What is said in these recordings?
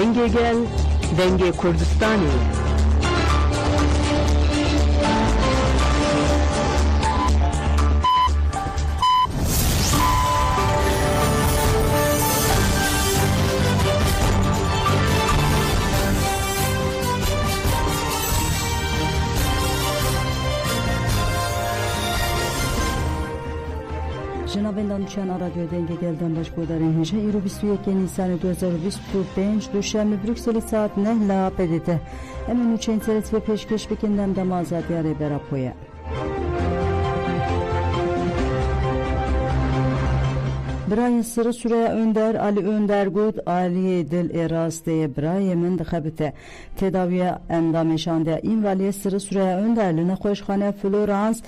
Denge gel, denge Kurdistani. جنابندان چنان رادیو دنگ گلدن باش بودارین هنجه ایرو 21 نیسان 2025 دوشنبه بروکسل ساعت 9 لا پدیده امنو چند سرت و پیشکش بکندم دم آزادی اره براپویه برای سر سوره önder Ali Önder گود Ali دل اراسته برای من دخبته تداوی اندامشانده این ولی سر سوره önder لنه خوشخانه فلورانس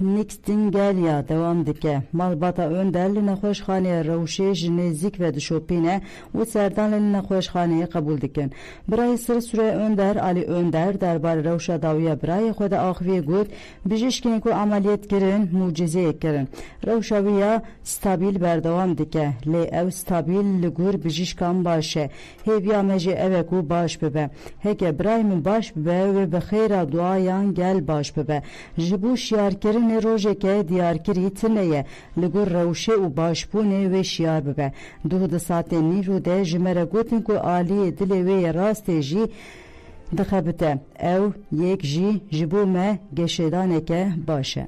نیکستینگلیا devam dike. Malbata önderli nexweşxaneye rewşê ji nêzik ve dişopîne û serdanên nexweşxaneyê qebûl dikin. Birayê Sir Sûre Önder Ali Önder derbarê rewşa dawiya birayê xwe de axiviyê got bijîşkên ku ameliyat kirin mucizeyek kirin. Rewşa wî ya stabil berdewam dike. Lê ew stabil li gor bijîşkan baş e. Hêviya me jî ev e ku baş bibe. Heke birayê min baş bibe wê bi xêra duayan gel baş bibe. Ji bo şiyarkirin rojeke diyarkirî tineye li gor rewşê û başbûnê wê şiyar bibe. Duh di satên nîro de ji me re gotin ku aliyê dilê wê yê rastê jî dixebite. Ew yek jî ji bo me geşêdaneke baş e.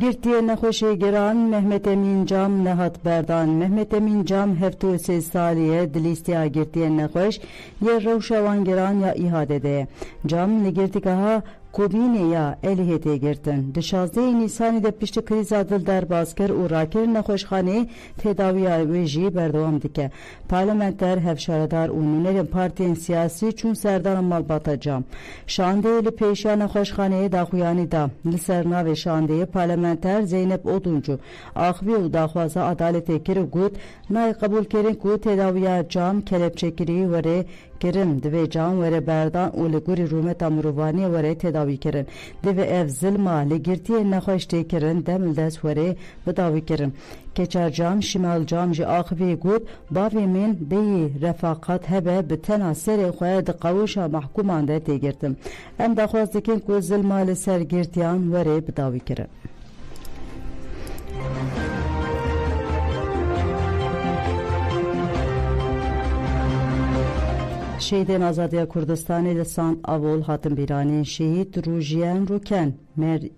Girtiye nexweşê giran Mehmet Emin Cam nehat berdan. Mehmet Emin Cam heftu sê saliye di lîsteya girtiyên nexweş yê rewşa wan giran ya îhade de ye. Cam li girtîgeha Kubînê ya Êlihê girtin. Di 16 Nîsanê de piştî krîza dil derbazkir û rakirîn nexweşxaneyê têdawiya wê jî berdewam dike. Parlamenter, hevşaredar û nûnerên partiyên siyasî çûn serdana malbata Cam. Şandeyê li pêşiya nexweşxaneyê daxuyanî da. Li ser navê şandeyê parlamenter Zeynep Oduncu axivî û daxwaza adaletê kir û got nayê qebûlkirin ku têdawiya Cam kelepçekirî were kirin divê Cam were berdan û li gorî rûmeta mirovaniyê were tedavî kirin. Divê ev zilma li girtiyên nexweş tê kirin dem li dest were bidawî kirin. Keçar Cam Şimal Cam jî axivî got bavê min bêyî refaqat hebe bi tena serê xwe di qewişa mahkûman de tê girtin. Em daxwaz dikin ku zilma li ser girtiyan were bidawî kirin. Şehidên Azadiya Kurdistanê li Sant Avol hatin bîranîn şehîd Rûjiyen Rûken,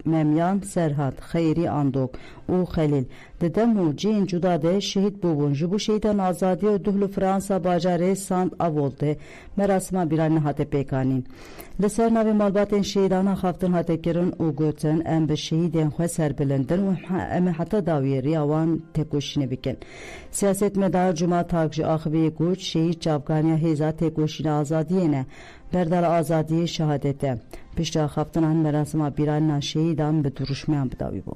Memyan Serhat, Xeyrî Andok û Xelîl di dem û cihên cuda de şehîd bûbûn. Ji bo şehîdên Azadiya duh li Fransa bajarê Sant Avol de merasima bîranî hate pêkanîn. Li ser navê malbatên şehîdana xaftin hate kirin û gotin em bi şehîdên xwe serbilindin û em ê heta dawiyê riya wan têkoşînê bikin. Siyasetmedar Cuma Tak ji axiviyê got şehîd çavganiya hêza têkoşîna azadiyê ne. Berdala azadiyê şehadete. Pişta xaftinan merasima bîranîna şehîdan bi duruşmayan bidawî bû.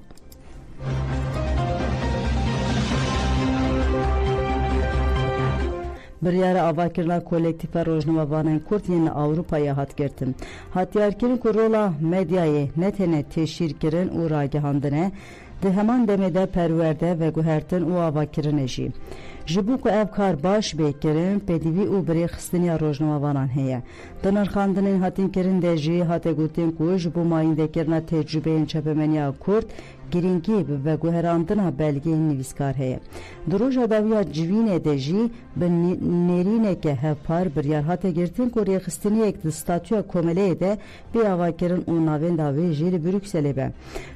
Biryara avakirina kolektifa rojnamevanên Kurd yên li Awropayê hat girtin. Hatiyarkirin ku rola medyayê ne têne teşhîrkirin û ragihandine di heman demê de perwerde ve guhertin û avakirinê jî. Ji bo ku ev kar baş bê kirin pêdivî û birêxistiniya rojnamevanan heye. Di nirxandinên hatin kirin de jî hate gotin ku ji bo mayîndekirina tecrübeyên çepemeniya Kurd girîngî bi veguherandina belgeyên nivîskar heye. Di roja dawiya civînê de jî bi nêrîneke hevpar biryar hate girtin ku rêxistiniyek di statûya komeleyê de bê avakirin û navên da wê jî li Brükselê be.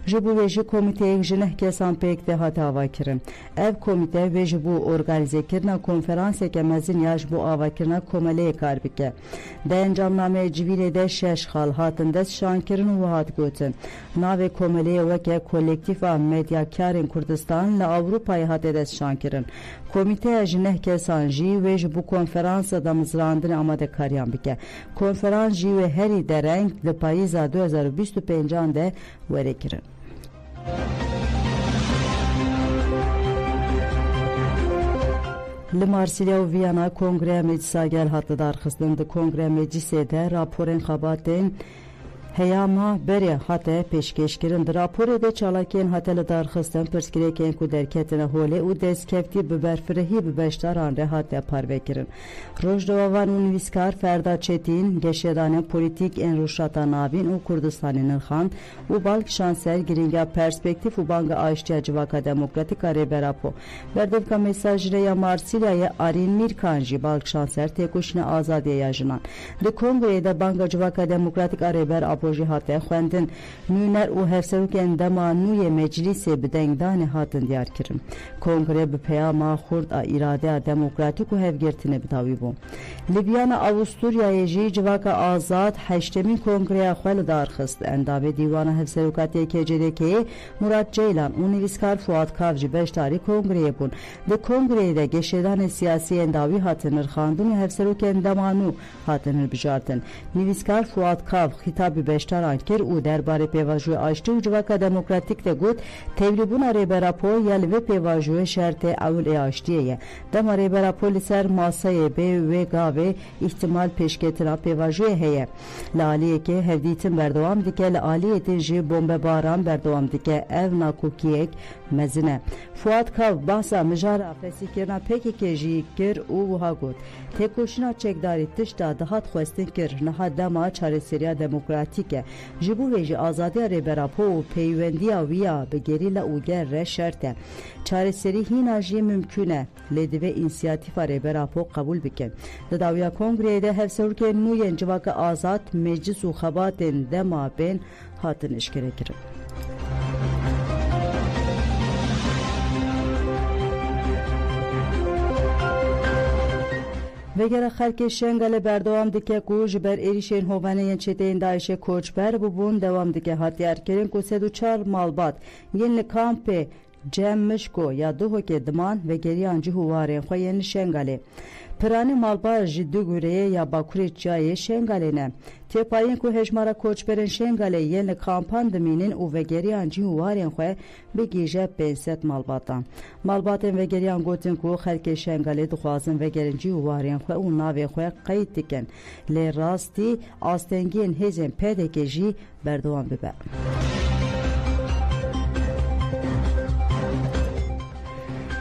Ji bo wê jî komîteyek ji neh kesan pêk de hate avakirin. Ev komîte wê ji bo organizekirina konferanseke mezin ya ji bo avakirina komeleyê kar bike. Di encamnameyê civînê de 6 xal hatin dest şankirin û hat gotin. Navê komeleyê weke kolektifa medyakarên Kurdistan li Awropayê hate dest şankirin. Komîteya ji neh kesan jî wê ji bo konferansa da mizrandinê amadekariyan bike. Konferans jî wê herî dereng li payîza 2025 de were kirin. Li Marsilya û Viyana Kongreya Meclisa gel hat darxistin. Di Kongreya Meclisê de raporên xebatên Heyama beri hate peşkeşkirin raporu de çalakên hatele darxistin pirsgirêkên ku derketine holê û destkeftî bi berfirehî bi beşdaran re hate parvekirin. Rojdevavan û nivîskar Ferda Çetin geşedanên polîtîk ên rûşata navîn û Kurdistanê nirxand û balk şanser giringa perspektîv û banga aştiya civaka demokratîk a Rêberapo. Berdevka mesajreya Marsilyayê Arîn Mîrkan jî balk şanser têkoşîna azadiya jinan. Di kongreyê de banga civaka demokratîk a Rêberapo jî hate xwendin. Nûner û hevserokên dema nûyê meclîsê bi dengdanê hatin diyarkirin. Kongre bi peyama xurt a îradeya demokratîk û hevgirtinê bidawî bû. Libyana Avusturyayê jî civaka azad heştemîn kongreya xwe li darxist. Endamê dîwana hevserokatiyê KCDK'yê Murat Ceylan û nivîskar Fuad Kav jî beşdarî kongreyê bûn. Di kongreyê de geşedanên siyasî ên dawî hatin nirxandin û hevserokên dema nû hatin hilbijartin. Nivîskar Fuad Kav xîtabî beşdaran kir û derbarê pêvajoyê aştî û civaka demokratîk de got tevlîbûna Rêberapo ya li vê pêvajoyê şertê ewil ê aştiyê ye. Dema Rêberapo li ser masayê bê wê gavê îhtimal pêşketina pêvajoyê heye. Li aliyekê hevdîtin berdewam dike, li aliyê din jî bombebaran berdewam dike. Ev nakokiyek mezin e. Fuad Kav bahsa mijara fesîkirina PKK jî kir û wiha got têkoşîna çekdarî tişta dihat xwestin kir niha dema çareseriya demokratîk e. Ji bo vê jî azadiya Rêberapo û peywendiya wî ya bi gerîla û ger re şert e. Çareserî hîna jî mümkün e. Lê divê înisiyatîfa Rêberapo qebûl bikin. Di dawiya kongreyê de hevserokên nû yên civaka azad meclis û xebatên dema bên hatin eşkerekirin. Vegera xelkê Şengalê berdewam dike ku ji ber êrişên hovaneyên çeteyên Daişê koçber bûbûn dewam dike hatiyarkirin ku 104 malbat yên li kampê Cem Mişko ya Duhokê diman ve geriyan cî hûvarên xwe yên li Şengalê. Piranî malbat ji du gureyê ya Bakurê Çiyayê Şengalê ne. Têpayên ku hejmara koçberên Şengalê yên li kampan dimînin û vegeriyan cî hûvarên xwe bigîje 500 malbatan. Malbatên vegeriyan gotin ku xelkê Şengalê dixwazin vegerin cî hûvarên xwe û navê xwe qeyd dikin. Lê rastî astengiyên hêzên PDK jî berdewam bibe.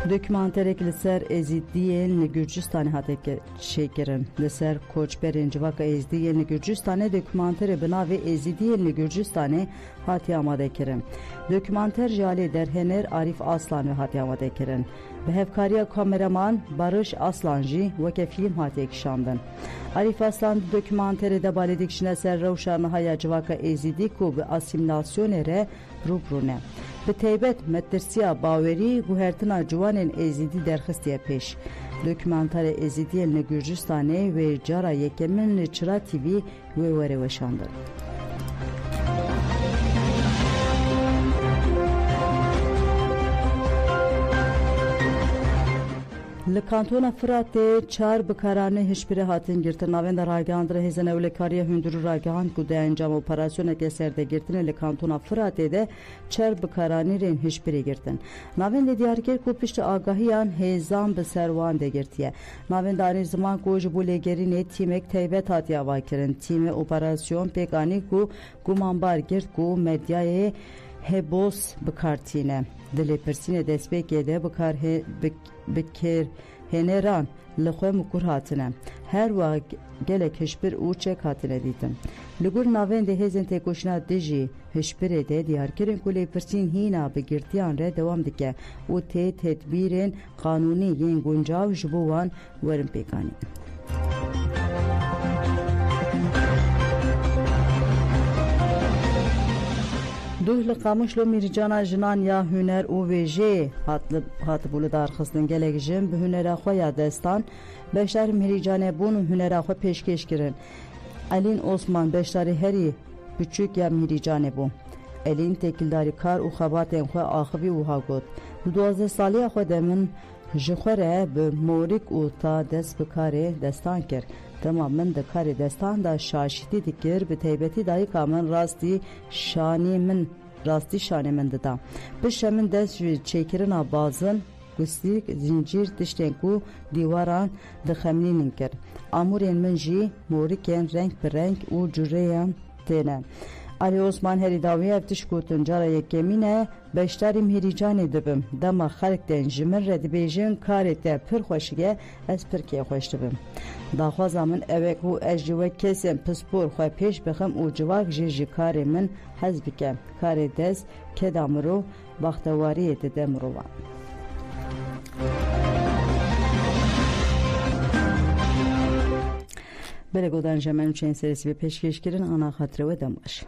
Dokümanterek li ser Êzîdiyên li Gürcistanê hate çêkirin. Li ser koçberên civaka Êzidiyên li Gürcistanê dokümanterê bi navê Êzîdiyên li Gürcistanê hatiye amadekirin. Dokümanter ji alê derhener Arif Aslan ve hatiye amadekirin. Bi hevkariya kameraman Barış Aslan jî weke film hatiye kişandin. Arif Aslan dokümanterê de balê dikişine ser rewşa nihaya civaka Êzidî ku bi asîmîlasyonê re rûbirû ne. Bi taybet metirsiya bawerî guhertina ciwanên Êzidî derxistiye pêş. Dokümanterê Êzidiyên li Gürcistanê wê cara yekemin li Çıra TV wê were weşandin. Li kantona Firatê çar bikaranê hişbirê hatin girtin. Navên de ragihandira hêzên ewlekariya hundirû ragihand ku de encam operasyoneke serdegirtinê li kantona Firatê de çar bikaranîrên hişbirê girtin. Navên de diyarkir ku piştî agahiyan hêzan bi ser wan de girtiye. Navên de anî ziman ku ji bo lêgerînê tîmek taybet hatiye avakirin. Tîmê operasyon pêk anî ku gumanbar girt ku medyayê hebos bikartîne. Dilê pirsînê destpêkê de bikêrheneran li xwe mikur hatine. Her wa gelek hişbir û çek hatine dîtin. Li gor navên de hêzên têkoşîna dijî hişbirê de diyarkirin ku lêpirsîn hîna bi girtiyan re dewam dike û tê tedbîrên qanûnî yên guncav ji bo wan werin pêkanîn. Duh li Qamişlo Mîrcana jinan ya huner û wêjeyê hatibû li darxistin. Gelek jin bi hunera xwe ya destan beşdarî Mîrcanê bûn û hunera xwe pêşkêş kirin. Elîn Osman beşdarî herî biçûk ya Mîrcanê bû. Elîn têkildarî kar û xebatên xwe axivî wiha got. Li 12 saliya xwe de min ji xwe re bi morik û ta dest bi karê destan kir. Dema min di karê destan da şaşîtî dikir, bi taybetî dayîka min rastî şanê min dida. Pişe min dest ji çêkirina bazin gustîk zincîr tiştên ku dîwaran dixemînin kir. Amûrên min jî morikên renk bi renk û cûreyan têne. Ali Osman Heridaviyev tişgotun cara yekemine beştarim hiricanê dibim dema xelk tên ji min re dibêjin karê te pir xweşike ez pir kêxweş dibim. Daxwaza min ew e ku ez ji we kesên pispor xwe pêş bixim û civak jî ji karê min hez bike. Karê dest keda mirov baxtewariyê dide mirovan. Belê godan jemen û çên serî ve pêşkêşkirin ana xatirê we dem baş.